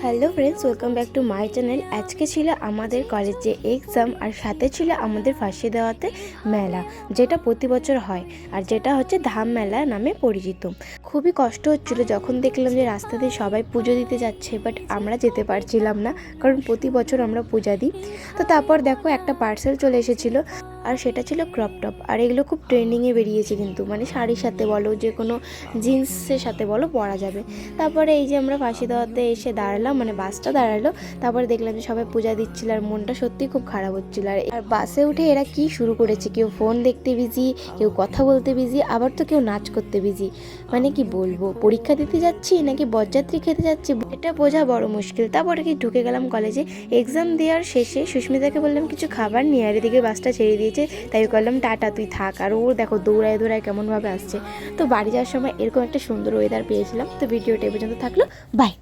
Hello friends, welcome back to my channel. আজকে ছিল আমাদের কলেজে এক্সাম আর সাথে ছিল আমাদের ফাঁসি দেওয়াতে মেলা, যেটা প্রতি বছর হয় আর যেটা হচ্ছে ধাম মেলা নামে পরিচিত। খুবই কষ্ট হচ্ছিল যখন দেখলাম যে রাস্তা দিয়ে সবাই পুজো দিতে যাচ্ছে, বাট আমরা যেতে পারছিলাম না, কারণ প্রতি বছর আমরা পূজা দিই। তো তারপর দেখো একটা পার্সেল চলে এসেছিলো, আর সেটা ছিল ক্রপ টপ। আর এগুলো খুব ট্রেন্ডিংয়ে বেরিয়েছে, কিন্তু মানে শাড়ির সাথে বলো, যে কোনো জিন্সের সাথে বলো পরা যাবে। তারপরে এই যে আমরা ফাঁসি দেওয়াতে এসে দাঁড়ালাম, মানে বাসটা দাঁড়ালো, তারপরে দেখলাম যে সবাই পূজা দিচ্ছিল আর মনটা সত্যিই খুব খারাপ হচ্ছিলো। আর বাসে উঠে এরা কি শুরু করেছে, কেউ ফোন দেখতে বিজি, কেউ কথা বলতে বিজি, আবার তো কেউ নাচ করতে বিজি। মানে কি বলবো, পরীক্ষা দিতে যাচ্ছি নাকি বরযাত্রী খেতে যাচ্ছি এটা বোঝা বড় মুশকিল। তারপরে কি ঢুকে গেলাম কলেজে। এক্সাম দেওয়ার শেষে সুস্মিতাকে বললাম কিছু খাবার নিয়ে, আর এদিকে বাসটা ছেড়ে দিয়েছে, তাই করলাম টাটা তুই থাক। আর ও দেখো দৌড়ায় দৌড়ায় কেমনভাবে আসছে। তো বাড়ি যাওয়ার সময় এরকম একটা সুন্দর ওয়েদার পেয়েছিলাম। তো ভিডিওটা এ পর্যন্ত থাকলো, বাই।